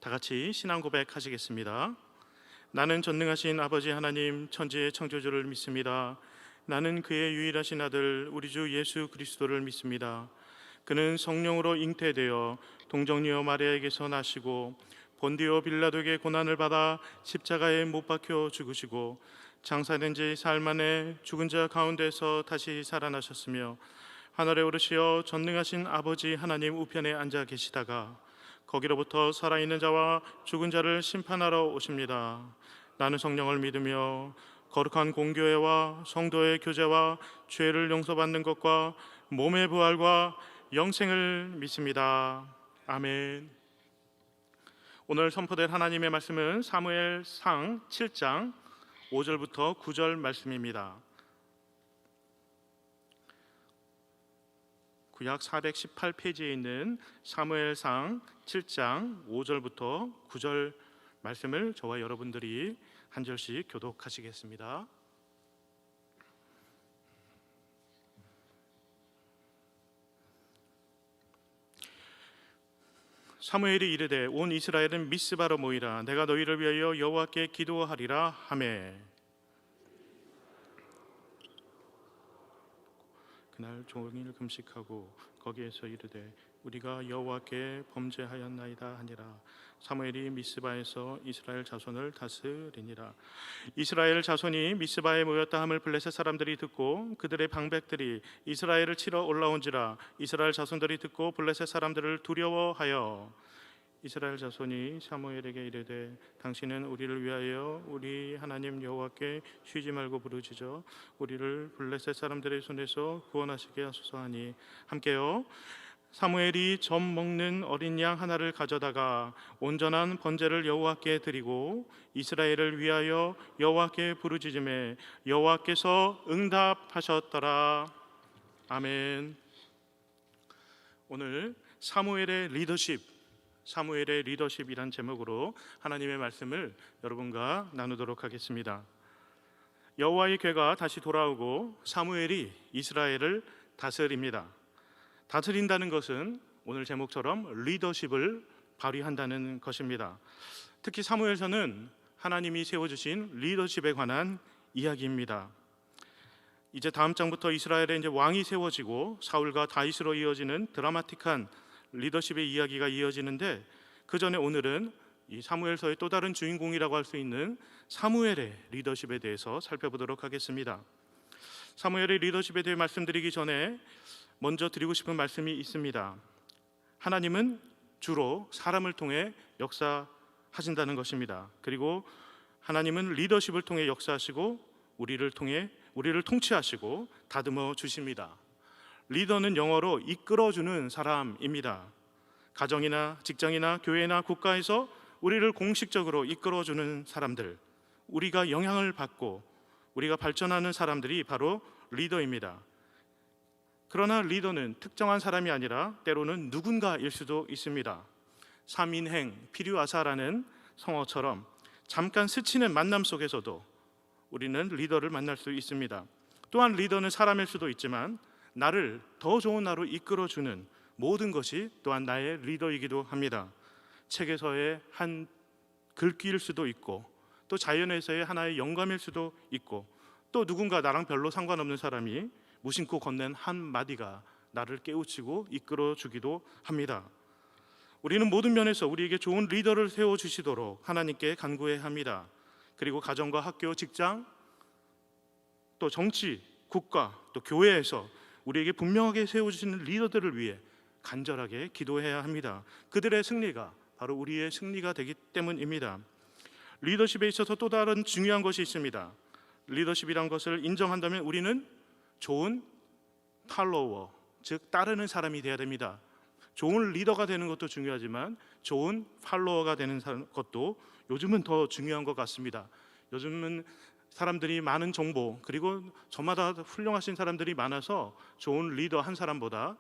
다 같이 신앙 고백하시겠습니다. 나는 전능하신 아버지 하나님 천지의 창조주를 믿습니다. 나는 그의 유일하신 아들 우리 주 예수 그리스도를 믿습니다. 그는 성령으로 잉태되어 동정녀 마리아에게서 나시고 본디오 빌라도에게 고난을 받아 십자가에 못 박혀 죽으시고 장사된 지 사흘 만에 죽은 자 가운데서 다시 살아나셨으며 하늘에 오르시어 전능하신 아버지 하나님 우편에 앉아 계시다가 거기로부터 살아있는 자와 죽은 자를 심판하러 오십니다. 나는 성령을 믿으며 거룩한 공교회와 성도의 교제와 죄를 용서받는 것과 몸의 부활과 영생을 믿습니다. 아멘. 오늘 선포될 하나님의 말씀은 사무엘상 7장 5절부터 9절 말씀입니다. 구약 418페이지에 있는 사무엘상 7장 5절부터 9절 말씀을 저와 여러분들이 한 절씩 교독하시겠습니다. 사무엘이 이르되 온 이스라엘은 미스바로 모이라. 내가 너희를 위하여 여호와께 기도하리라 하매 그날 종일 금식하고 거기에서 이르되 우리가 여호와께 범죄하였나이다 하니라. 사무엘이 미스바에서 이스라엘 자손을 다스리니라. 이스라엘 자손이 미스바에 모였다 함을 블레셋 사람들이 듣고 그들의 방백들이 이스라엘을 치러 올라온지라. 이스라엘 자손들이 듣고 블레셋 사람들을 두려워하여 이스라엘 자손이 사무엘에게 이르되 당신은 우리를 위하여 우리 하나님 여호와께 쉬지 말고 부르짖어 우리를 블레셋 사람들의 손에서 구원하시게 하소서 하니 함께요. 사무엘이 젖 먹는 어린 양 하나를 가져다가 온전한 번제를 여호와께 드리고 이스라엘을 위하여 여호와께 부르짖음에 여호와께서 응답하셨더라. 아멘. 오늘 사무엘의 리더십이란 제목으로 하나님의 말씀을 여러분과 나누도록 하겠습니다. 여호와의 궤가 다시 돌아오고 사무엘이 이스라엘을 다스립니다. 다스린다는 것은 오늘 제목처럼 리더십을 발휘한다는 것입니다. 특히 사무엘서는 하나님이 세워주신 리더십에 관한 이야기입니다. 이제 다음 장부터 이스라엘에 이제 왕이 세워지고 사울과 다윗으로 이어지는 드라마틱한 리더십의 이야기가 이어지는데 그 전에 오늘은 이 사무엘서의 또 다른 주인공이라고 할 수 있는 사무엘의 리더십에 대해서 살펴보도록 하겠습니다. 사무엘의 리더십에 대해 말씀드리기 전에 먼저 드리고 싶은 말씀이 있습니다. 하나님은 주로 사람을 통해 역사하신다는 것입니다. 그리고 하나님은 리더십을 통해 역사하시고 우리를 통치하시고 다듬어 주십니다. 리더는 영어로 이끌어주는 사람입니다. 가정이나 직장이나 교회나 국가에서 우리를 공식적으로 이끌어주는 사람들, 우리가 영향을 받고 우리가 발전하는 사람들이 바로 리더입니다. 그러나 리더는 특정한 사람이 아니라 때로는 누군가일 수도 있습니다. 삼인행, 피류아사라는 성어처럼 잠깐 스치는 만남 속에서도 우리는 리더를 만날 수 있습니다. 또한 리더는 사람일 수도 있지만 나를 더 좋은 나로 이끌어주는 모든 것이 또한 나의 리더이기도 합니다. 책에서의 한 글귀일 수도 있고 또 자연에서의 하나의 영감일 수도 있고 또 누군가 나랑 별로 상관없는 사람이 무심코 건넨 한 마디가 나를 깨우치고 이끌어주기도 합니다. 우리는 모든 면에서 우리에게 좋은 리더를 세워주시도록 하나님께 간구해야 합니다. 그리고 가정과 학교, 직장, 또 정치, 국가, 또 교회에서 우리에게 분명하게 세워주시는 리더들을 위해 간절하게 기도해야 합니다. 그들의 승리가 바로 우리의 승리가 되기 때문입니다. 리더십에 있어서 또 다른 중요한 것이 있습니다. 리더십이란 것을 인정한다면 우리는 좋은 팔로워, 즉 따르는 사람이 되어야 됩니다. 좋은 리더가 되는 것도 중요하지만 좋은 팔로워가 되는 것도 요즘은 더 중요한 것 같습니다. 요즘은 사람들이 많은 정보 그리고 저마다 훌륭하신 사람들이 많아서 좋은 리더 한 사람보다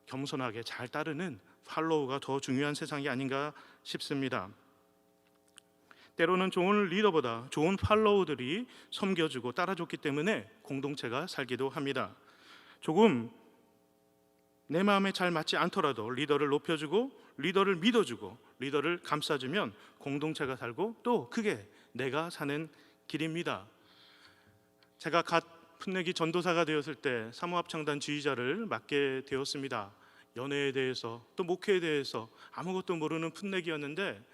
겸손하게 잘 따르는 팔로우가 더 중요한 세상이 아닌가 싶습니다. 때로는 좋은 리더보다 좋은 팔로우들이 섬겨주고 따라줬기 때문에 공동체가 살기도 합니다. 조금 내 마음에 잘 맞지 않더라도 리더를 높여주고 리더를 믿어주고 리더를 감싸주면 공동체가 살고 또 그게 내가 사는 길입니다. 제가 갓 풋내기 전도사가 되었을 때 사모합창단 지휘자를 맡게 되었습니다. 연애에 대해서 또 목회에 대해서 아무것도 모르는 풋내기였는데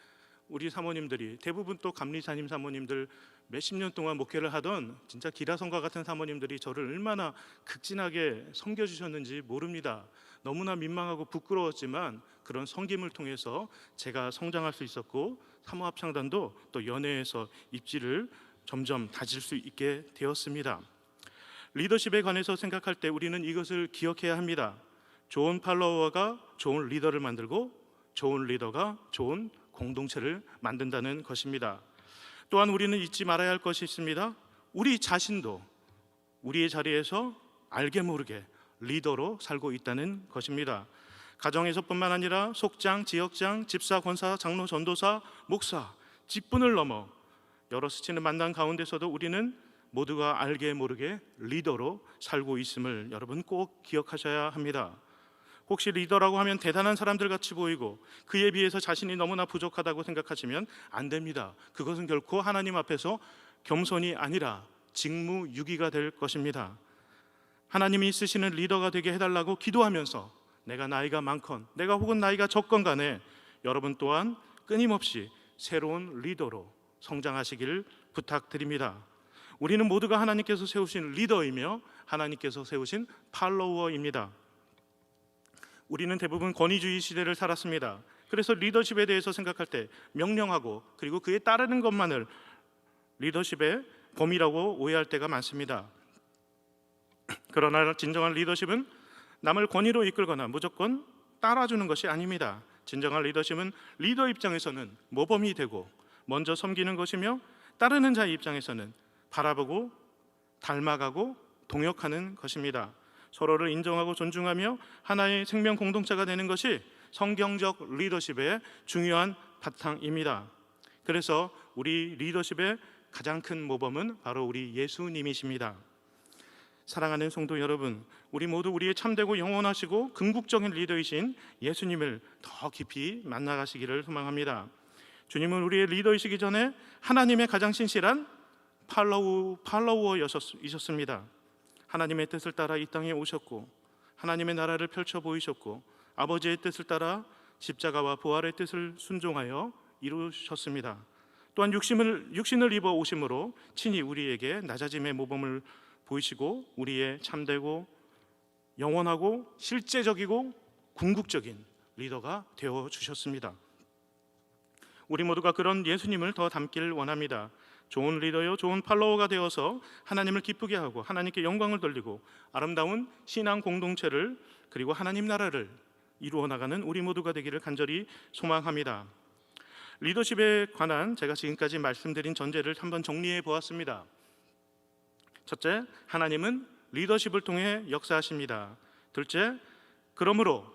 우리 사모님들이 대부분 또 감리사님 사모님들 몇십 년 동안 목회를 하던 진짜 기라성과 같은 사모님들이 저를 얼마나 극진하게 섬겨주셨는지 모릅니다. 너무나 민망하고 부끄러웠지만 그런 섬김을 통해서 제가 성장할 수 있었고 사모합창단도 또 연애에서 입지를 점점 다질 수 있게 되었습니다. 리더십에 관해서 생각할 때 우리는 이것을 기억해야 합니다. 좋은 팔로워가 좋은 리더를 만들고 좋은 리더가 좋은 공동체를 만든다는 것입니다. 또한 우리는 잊지 말아야 할 것이 있습니다. 우리 자신도 우리의 자리에서 알게 모르게 리더로 살고 있다는 것입니다. 가정에서뿐만 아니라 속장, 지역장, 집사, 권사, 장로, 전도사, 목사, 직분을 넘어 여러 스치는 만남 가운데서도 우리는 모두가 알게 모르게 리더로 살고 있음을 여러분 꼭 기억하셔야 합니다. 혹시 리더라고 하면 대단한 사람들 같이 보이고 그에 비해서 자신이 너무나 부족하다고 생각하시면 안 됩니다. 그것은 결코 하나님 앞에서 겸손이 아니라 직무유기가 될 것입니다. 하나님이 쓰시는 리더가 되게 해달라고 기도하면서 내가 나이가 많건 내가 혹은 나이가 적건 간에 여러분 또한 끊임없이 새로운 리더로 성장하시기를 부탁드립니다. 우리는 모두가 하나님께서 세우신 리더이며 하나님께서 세우신 팔로워입니다. 우리는 대부분 권위주의 시대를 살았습니다. 그래서 리더십에 대해서 생각할 때 명령하고 그리고 그에 따르는 것만을 리더십의 범위라고 오해할 때가 많습니다. 그러나 진정한 리더십은 남을 권위로 이끌거나 무조건 따라주는 것이 아닙니다. 진정한 리더십은 리더 입장에서는 모범이 되고 먼저 섬기는 것이며 따르는 자의 입장에서는 바라보고 닮아가고 동역하는 것입니다. 서로를 인정하고 존중하며 하나의 생명 공동체가 되는 것이 성경적 리더십의 중요한 바탕입니다. 그래서 우리 리더십의 가장 큰 모범은 바로 우리 예수님이십니다. 사랑하는 성도 여러분, 우리 모두 우리의 참되고 영원하시고 궁극적인 리더이신 예수님을 더 깊이 만나가시기를 소망합니다. 주님은 우리의 리더이시기 전에 하나님의 가장 신실한 팔로워이셨습니다. 하나님의 뜻을 따라 이 땅에 오셨고 하나님의 나라를 펼쳐 보이셨고 아버지의 뜻을 따라 십자가와 부활의 뜻을 순종하여 이루셨습니다. 또한 육신을 입어 오심으로 친히 우리에게 낮아짐의 모범을 보이시고 우리의 참되고 영원하고 실제적이고 궁극적인 리더가 되어 주셨습니다. 우리 모두가 그런 예수님을 더 닮기를 원합니다. 좋은 리더요, 좋은 팔로워가 되어서 하나님을 기쁘게 하고 하나님께 영광을 돌리고 아름다운 신앙 공동체를 그리고 하나님 나라를 이루어 나가는 우리 모두가 되기를 간절히 소망합니다. 리더십에 관한 제가 지금까지 말씀드린 전제를 한번 정리해 보았습니다. 첫째, 하나님은 리더십을 통해 역사하십니다. 둘째, 그러므로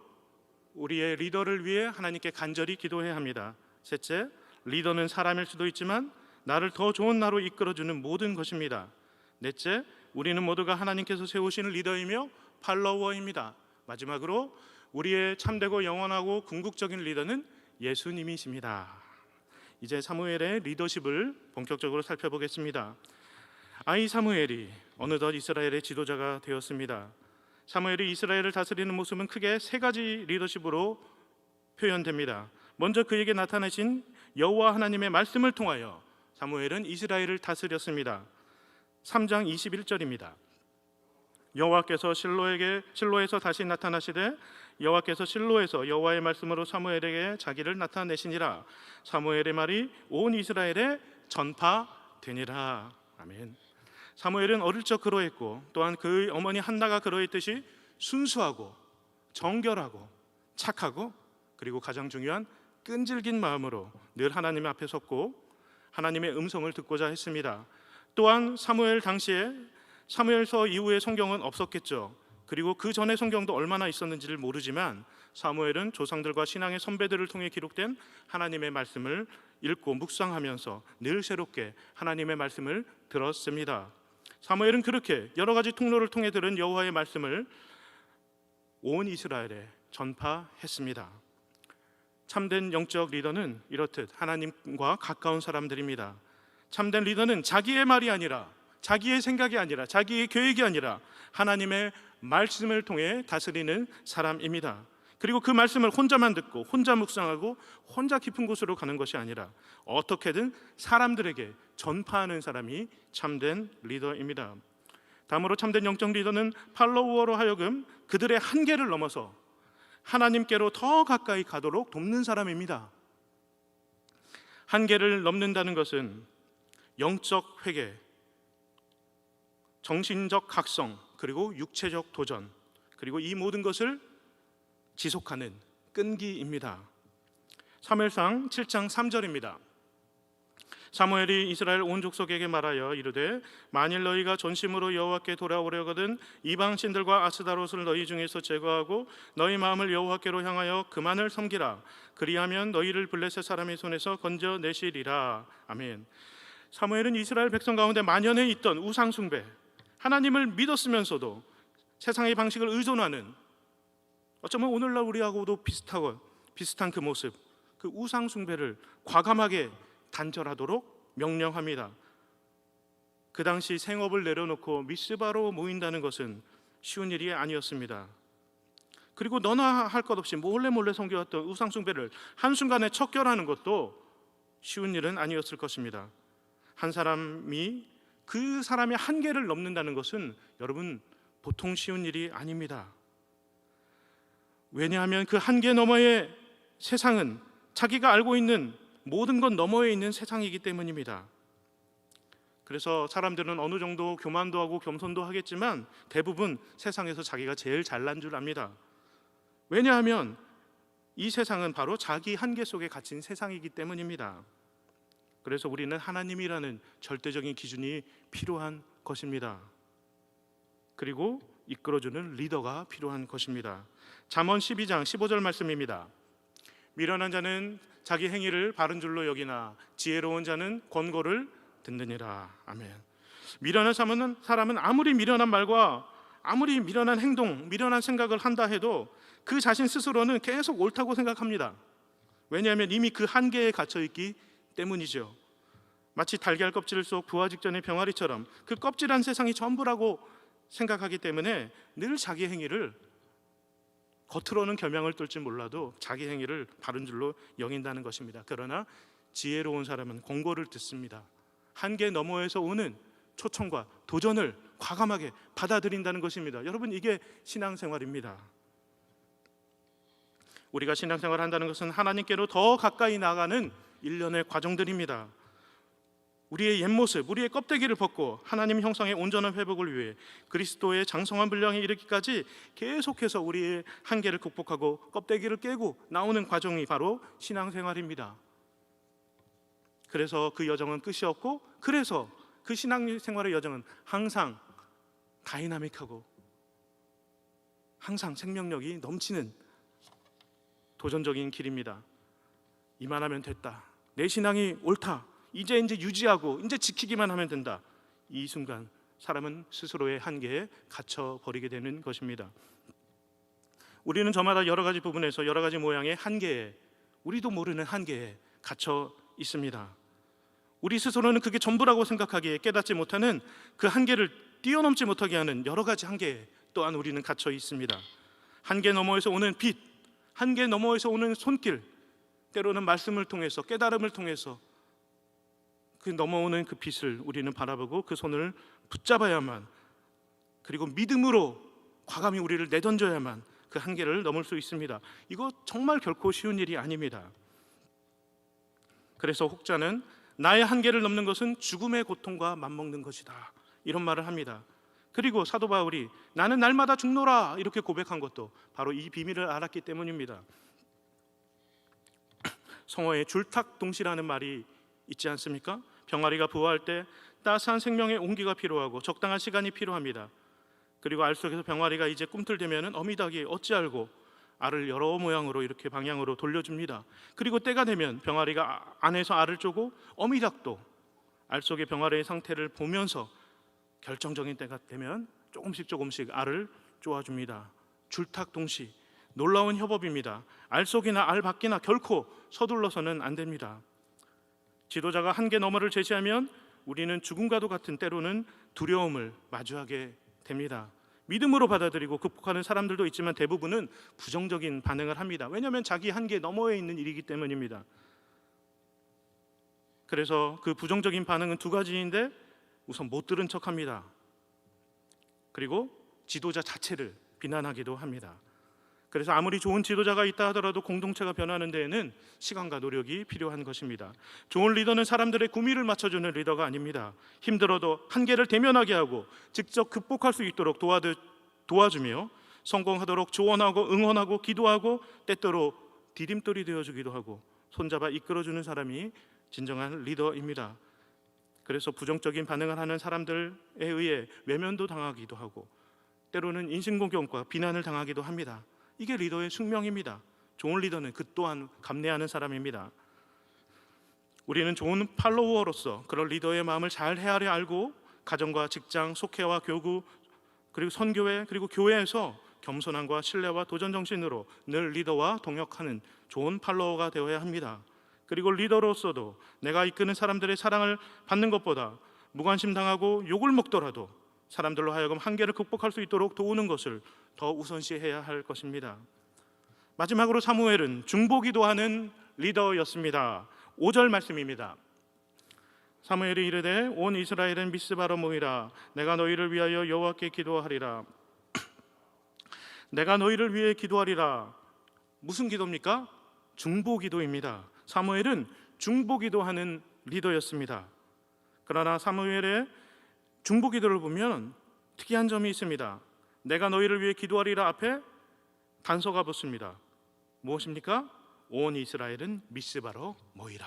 우리의 리더를 위해 하나님께 간절히 기도해야 합니다. 셋째, 리더는 사람일 수도 있지만 나를 더 좋은 나로 이끌어주는 모든 것입니다. 넷째, 우리는 모두가 하나님께서 세우시는 리더이며 팔로워입니다. 마지막으로 우리의 참되고 영원하고 궁극적인 리더는 예수님이십니다. 이제 사무엘의 리더십을 본격적으로 살펴보겠습니다. 아이 사무엘이 어느덧 이스라엘의 지도자가 되었습니다. 사무엘이 이스라엘을 다스리는 모습은 크게 세 가지 리더십으로 표현됩니다. 먼저 그에게 나타나신 여호와 하나님의 말씀을 통하여 사무엘은 이스라엘을 다스렸습니다. 3장 21절입니다. 여호와께서 실로에서 다시 나타나시되 여호와께서 실로에서 여호와의 말씀으로 사무엘에게 자기를 나타내시니라. 사무엘의 말이 온 이스라엘에 전파되니라. 아멘. 사무엘은 어릴 적 그러했고 또한 그의 어머니 한나가 그러했듯이 순수하고 정결하고 착하고 그리고 가장 중요한 끈질긴 마음으로 늘 하나님 앞에 섰고 하나님의 음성을 듣고자 했습니다. 또한 사무엘 당시에 사무엘서 이후의 성경은 없었겠죠. 그리고 그 전의 성경도 얼마나 있었는지를 모르지만 사무엘은 조상들과 신앙의 선배들을 통해 기록된 하나님의 말씀을 읽고 묵상하면서 늘 새롭게 하나님의 말씀을 들었습니다. 사무엘은 그렇게 여러 가지 통로를 통해 들은 여호와의 말씀을 온 이스라엘에 전파했습니다. 참된 영적 리더는 이렇듯 하나님과 가까운 사람들입니다. 참된 리더는 자기의 말이 아니라, 자기의 생각이 아니라, 자기의 계획이 아니라 하나님의 말씀을 통해 다스리는 사람입니다. 그리고 그 말씀을 혼자만 듣고 혼자 묵상하고 혼자 깊은 곳으로 가는 것이 아니라 어떻게든 사람들에게 전파하는 사람이 참된 리더입니다. 다음으로 참된 영적 리더는 팔로워로 하여금 그들의 한계를 넘어서 하나님께로 더 가까이 가도록 돕는 사람입니다. 한계를 넘는다는 것은 영적 회개, 정신적 각성, 그리고 육체적 도전, 그리고 이 모든 것을 지속하는 끈기입니다. 사무엘상 7장 3절입니다. 사무엘이 이스라엘 온 족속에게 말하여 이르되 만일 너희가 전심으로 여호와께 돌아오려거든 이방 신들과 아스다롯을 너희 중에서 제거하고 너희 마음을 여호와께로 향하여 그만을 섬기라. 그리하면 너희를 블레셋 사람의 손에서 건져내시리라. 아멘. 사무엘은 이스라엘 백성 가운데 만연해 있던 우상 숭배, 하나님을 믿었으면서도 세상의 방식을 의존하는, 어쩌면 오늘날 우리하고도 비슷한 그 모습, 그 우상 숭배를 과감하게 단절하도록 명령합니다. 그 당시 생업을 내려놓고 미스바로 모인다는 것은 쉬운 일이 아니었습니다. 그리고 너나 할 것 없이 몰래 섬겨왔던 우상 숭배를 한순간에 척결하는 것도 쉬운 일은 아니었을 것입니다. 한 사람이 그 사람의 한계를 넘는다는 것은 여러분 보통 쉬운 일이 아닙니다. 왜냐하면 그 한계 너머의 세상은 자기가 알고 있는 모든 것 너머에 있는 세상이기 때문입니다. 그래서 사람들은 어느 정도 교만도 하고 겸손도 하겠지만 대부분 세상에서 자기가 제일 잘난 줄 압니다. 왜냐하면 이 세상은 바로 자기 한계 속에 갇힌 세상이기 때문입니다. 그래서 우리는 하나님이라는 절대적인 기준이 필요한 것입니다. 그리고 이끌어주는 리더가 필요한 것입니다. 잠언 12장 15절 말씀입니다. 미련한 자는 자기 행위를 바른 줄로 여기나 지혜로운 자는 권고를 듣느니라. 아멘. 미련한 사람은 아무리 미련한 말과 아무리 미련한 행동, 미련한 생각을 한다 해도 그 자신 스스로는 계속 옳다고 생각합니다. 왜냐하면 이미 그 한계에 갇혀 있기 때문이죠. 마치 달걀 껍질 속 부화 직전의 병아리처럼 그 껍질한 세상이 전부라고 생각하기 때문에 늘 자기 행위를, 겉으로는 겸양을 떨지 몰라도 자기 행위를 바른 줄로 여긴다는 것입니다. 그러나 지혜로운 사람은 권고를 듣습니다. 한계 너머에서 오는 초청과 도전을 과감하게 받아들인다는 것입니다. 여러분, 이게 신앙생활입니다. 우리가 신앙생활을 한다는 것은 하나님께로 더 가까이 나가는 일련의 과정들입니다. 우리의 옛모습, 우리의 껍데기를 벗고 하나님 형상의 온전한 회복을 위해 그리스도의 장성한 분량에 이르기까지 계속해서 우리의 한계를 극복하고 껍데기를 깨고 나오는 과정이 바로 신앙생활입니다. 그래서 그 여정은 끝이 없고, 그래서 그 신앙생활의 여정은 항상 다이나믹하고 항상 생명력이 넘치는 도전적인 길입니다. 이만하면 됐다, 내 신앙이 옳다, 이제 유지하고 이제 지키기만 하면 된다, 이 순간 사람은 스스로의 한계에 갇혀버리게 되는 것입니다. 우리는 저마다 여러 가지 부분에서 여러 가지 모양의 한계에, 우리도 모르는 한계에 갇혀 있습니다. 우리 스스로는 그게 전부라고 생각하기에 깨닫지 못하는 그 한계를 뛰어넘지 못하게 하는 여러 가지 한계에 또한 우리는 갇혀 있습니다. 한계 너머에서 오는 빛, 한계 너머에서 오는 손길, 때로는 말씀을 통해서, 깨달음을 통해서 그 넘어오는 그 빛을 우리는 바라보고 그 손을 붙잡아야만, 그리고 믿음으로 과감히 우리를 내던져야만 그 한계를 넘을 수 있습니다. 이거 정말 결코 쉬운 일이 아닙니다. 그래서 혹자는 나의 한계를 넘는 것은 죽음의 고통과 맞먹는 것이다, 이런 말을 합니다. 그리고 사도 바울이 나는 날마다 죽노라 이렇게 고백한 것도 바로 이 비밀을 알았기 때문입니다. 성어에 줄탁동시라는 말이 있지 않습니까? 병아리가 부화할 때 따스한 생명의 온기가 필요하고 적당한 시간이 필요합니다. 그리고 알 속에서 병아리가 이제 꿈틀대면 어미닭이 어찌 알고 알을 여러 모양으로 이렇게 방향으로 돌려줍니다. 그리고 때가 되면 병아리가 안에서 알을 쪼고 어미닭도 알 속의 병아리의 상태를 보면서 결정적인 때가 되면 조금씩 알을 쪼아줍니다. 줄탁동시, 놀라운 협업입니다. 알 속이나 알 밖이나 결코 서둘러서는 안 됩니다. 지도자가 한계 너머를 제시하면 우리는 죽음과도 같은 때로는 두려움을 마주하게 됩니다. 믿음으로 받아들이고 극복하는 사람들도 있지만 대부분은 부정적인 반응을 합니다. 왜냐하면 자기 한계 너머에 있는 일이기 때문입니다. 그래서 그 부정적인 반응은 두 가지인데, 우선 못 들은 척합니다. 그리고 지도자 자체를 비난하기도 합니다. 그래서 아무리 좋은 지도자가 있다 하더라도 공동체가 변하는 데에는 시간과 노력이 필요한 것입니다. 좋은 리더는 사람들의 구미를 맞춰주는 리더가 아닙니다. 힘들어도 한계를 대면하게 하고 직접 극복할 수 있도록 도와주며 성공하도록 조언하고 응원하고 기도하고 때때로 디딤돌이 되어주기도 하고 손잡아 이끌어주는 사람이 진정한 리더입니다. 그래서 부정적인 반응을 하는 사람들에 의해 외면도 당하기도 하고 때로는 인신공격과 비난을 당하기도 합니다. 이게 리더의 숙명입니다. 좋은 리더는 그 또한 감내하는 사람입니다. 우리는 좋은 팔로워로서 그런 리더의 마음을 잘 헤아려 알고 가정과 직장, 속회와 교구, 그리고 선교회, 그리고 교회에서 겸손함과 신뢰와 도전 정신으로 늘 리더와 동역하는 좋은 팔로워가 되어야 합니다. 그리고 리더로서도 내가 이끄는 사람들의 사랑을 받는 것보다 무관심 당하고 욕을 먹더라도 사람들로 하여금 한계를 극복할 수 있도록 도우는 것을 더 우선시해야 할 것입니다. 마지막으로 사무엘은 중보기도하는 리더였습니다. 5절 말씀입니다. 사무엘이 이르되 온 이스라엘은 미스바로 모이라. 내가 너희를 위하여 여호와께 기도하리라. 내가 너희를 위해 기도하리라. 무슨 기도입니까? 중보기도입니다. 사무엘은 중보기도하는 리더였습니다. 그러나 사무엘의 중보기도를 보면 특이한 점이 있습니다. 내가 너희를 위해 기도하리라 앞에 단서가 붙습니다. 무엇입니까? 온 이스라엘은 미스바로 모이라.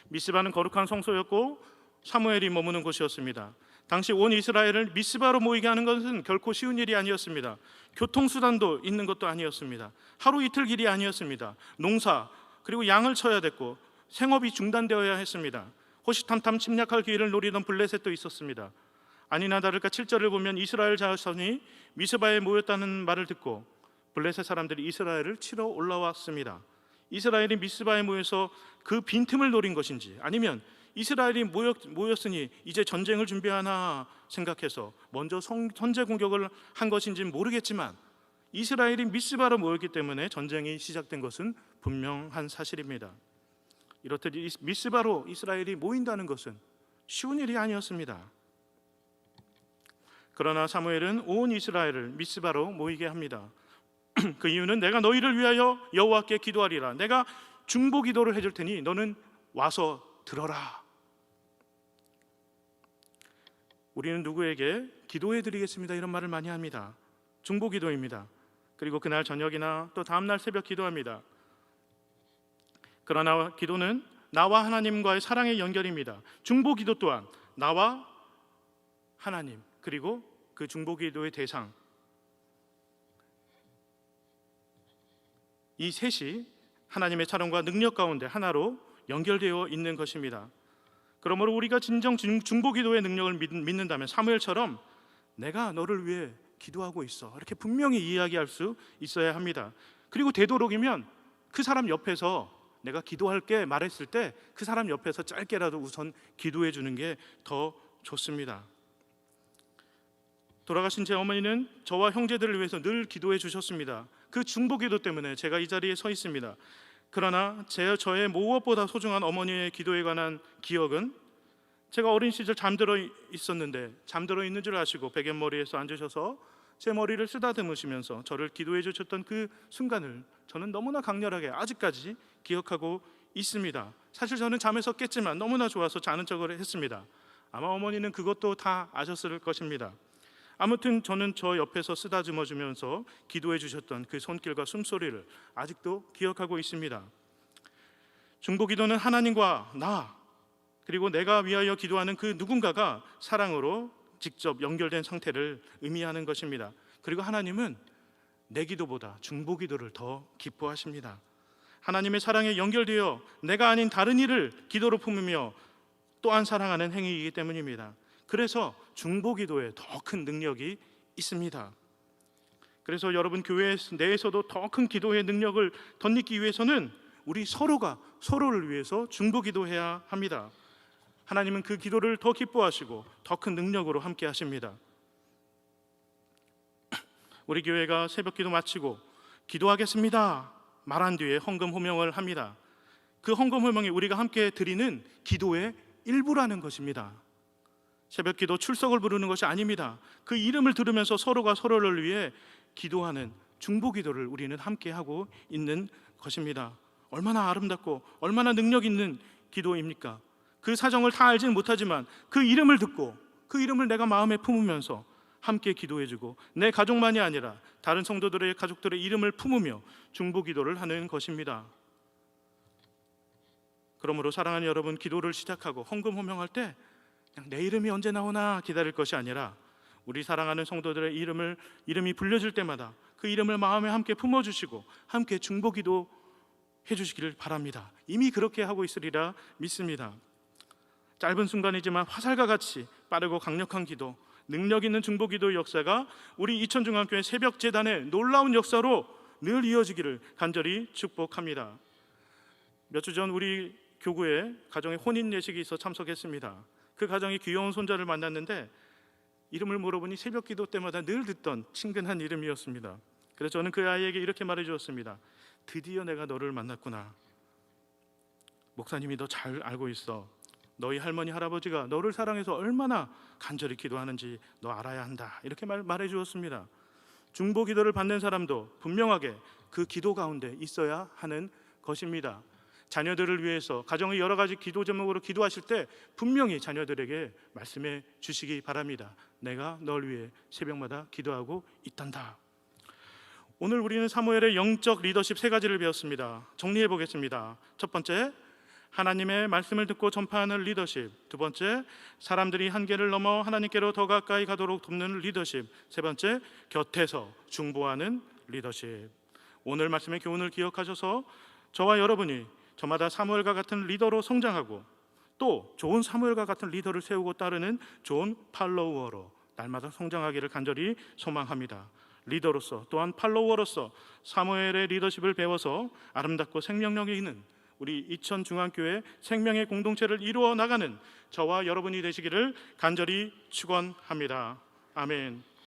미스바는 거룩한 성소였고 사무엘이 머무는 곳이었습니다. 당시 온 이스라엘을 미스바로 모이게 하는 것은 결코 쉬운 일이 아니었습니다. 교통수단도 있는 것도 아니었습니다. 하루 이틀 길이 아니었습니다. 농사 그리고 양을 쳐야 됐고 생업이 중단되어야 했습니다. 호시탐탐 침략할 기회를 노리던 블레셋도 있었습니다. 아니나 다를까 7절을 보면 이스라엘 자손이 미스바에 모였다는 말을 듣고 블레셋 사람들이 이스라엘을 치러 올라왔습니다. 이스라엘이 미스바에 모여서 그 빈틈을 노린 것인지 아니면 이스라엘이 모였으니 이제 전쟁을 준비하나 생각해서 먼저 선제 공격을 한 것인지는 모르겠지만 이스라엘이 미스바로 모였기 때문에 전쟁이 시작된 것은 분명한 사실입니다. 이렇듯 미스바로 이스라엘이 모인다는 것은 쉬운 일이 아니었습니다. 그러나 사무엘은 온 이스라엘을 미스바로 모이게 합니다. 그 이유는 내가 너희를 위하여 여호와께 기도하리라. 내가 중보 기도를 해줄 테니 너는 와서 들어라. 우리는 누구에게 기도해 드리겠습니다 이런 말을 많이 합니다. 중보 기도입니다. 그리고 그날 저녁이나 또 다음날 새벽 기도합니다. 그러나 기도는 나와 하나님과의 사랑의 연결입니다. 중보 기도 또한 나와 하나님 그리고 그 중보 기도의 대상, 이 셋이 하나님의 사랑과 능력 가운데 하나로 연결되어 있는 것입니다. 그러므로 우리가 진정 중보 기도의 능력을 믿는다면 사무엘처럼 내가 너를 위해 기도하고 있어 이렇게 분명히 이야기할 수 있어야 합니다. 그리고 되도록이면 그 사람 옆에서 내가 기도할게 말했을 때 그 사람 옆에서 짧게라도 우선 기도해 주는 게 더 좋습니다. 돌아가신 제 어머니는 저와 형제들을 위해서 늘 기도해 주셨습니다. 그 중보 기도 때문에 제가 이 자리에 서 있습니다. 그러나 저의 무엇보다 소중한 어머니의 기도에 관한 기억은 제가 어린 시절 잠들어 있었는데 잠들어 있는 줄 아시고 베갯머리에서 앉으셔서 제 머리를 쓰다듬으시면서 저를 기도해 주셨던 그 순간을 저는 너무나 강렬하게 아직까지 기억하고 있습니다. 사실 저는 잠에서 깼지만 너무나 좋아서 자는 척을 했습니다. 아마 어머니는 그것도 다 아셨을 것입니다. 아무튼 저는 저 옆에서 쓰다듬어 주면서 기도해 주셨던 그 손길과 숨소리를 아직도 기억하고 있습니다. 중보 기도는 하나님과 나 그리고 내가 위하여 기도하는 그 누군가가 사랑으로 직접 연결된 상태를 의미하는 것입니다. 그리고 하나님은 내 기도보다 중보 기도를 더 기뻐하십니다. 하나님의 사랑에 연결되어 내가 아닌 다른 이를 기도로 품으며 또한 사랑하는 행위이기 때문입니다. 그래서 중보 기도에 더 큰 능력이 있습니다. 그래서 여러분 교회 내에서도 더 큰 기도의 능력을 덧입기 위해서는 우리 서로가 서로를 위해서 중보기도해야 합니다. 하나님은 그 기도를 더 기뻐하시고 더 큰 능력으로 함께 하십니다. 우리 교회가 새벽기도 마치고 기도하겠습니다 말한 뒤에 헌금 호명을 합니다. 그 헌금 호명이 우리가 함께 드리는 기도의 일부라는 것입니다. 새벽기도 출석을 부르는 것이 아닙니다. 그 이름을 들으면서 서로가 서로를 위해 기도하는 중보기도를 우리는 함께 하고 있는 것입니다. 얼마나 아름답고 얼마나 능력 있는 기도입니까? 그 사정을 다 알지는 못하지만 그 이름을 듣고 그 이름을 내가 마음에 품으면서 함께 기도해주고 내 가족만이 아니라 다른 성도들의 가족들의 이름을 품으며 중보기도를 하는 것입니다. 그러므로 사랑하는 여러분, 기도를 시작하고 헌금 호명할 때 그냥 내 이름이 언제 나오나 기다릴 것이 아니라 우리 사랑하는 성도들의 이름이 불려질 때마다 그 이름을 마음에 함께 품어주시고 함께 중보기도 해주시기를 바랍니다. 이미 그렇게 하고 있으리라 믿습니다. 짧은 순간이지만 화살과 같이 빠르고 강력한 기도, 능력 있는 중보기도의 역사가 우리 이천중앙교회 새벽재단의 놀라운 역사로 늘 이어지기를 간절히 축복합니다. 몇 주 전 우리 교구에 가정의 혼인 예식이 있어 참석했습니다. 그 가정이 귀여운 손자를 만났는데 이름을 물어보니 새벽기도 때마다 늘 듣던 친근한 이름이었습니다. 그래서 저는 그 아이에게 이렇게 말해 주었습니다. 드디어 내가 너를 만났구나. 목사님이 너 잘 알고 있어. 너희 할머니 할아버지가 너를 사랑해서 얼마나 간절히 기도하는지 너 알아야 한다. 이렇게 말해 주었습니다. 중보기도를 받는 사람도 분명하게 그 기도 가운데 있어야 하는 것입니다. 자녀들을 위해서 가정의 여러 가지 기도 제목으로 기도하실 때 분명히 자녀들에게 말씀해 주시기 바랍니다. 내가 널 위해 새벽마다 기도하고 있단다. 오늘 우리는 사무엘의 영적 리더십 세 가지를 배웠습니다. 정리해 보겠습니다. 첫 번째, 하나님의 말씀을 듣고 전파하는 리더십. 두 번째, 사람들이 한계를 넘어 하나님께로 더 가까이 가도록 돕는 리더십. 세 번째, 곁에서 중보하는 리더십. 오늘 말씀의 교훈을 기억하셔서 저와 여러분이 저마다 사무엘과 같은 리더로 성장하고 또 좋은 사무엘과 같은 리더를 세우고 따르는 좋은 팔로워로 날마다 성장하기를 간절히 소망합니다. 리더로서 또한 팔로워로서 사무엘의 리더십을 배워서 아름답고 생명력 있는 우리 이천중앙교회 생명의 공동체를 이루어 나가는 저와 여러분이 되시기를 간절히 축원합니다. 아멘.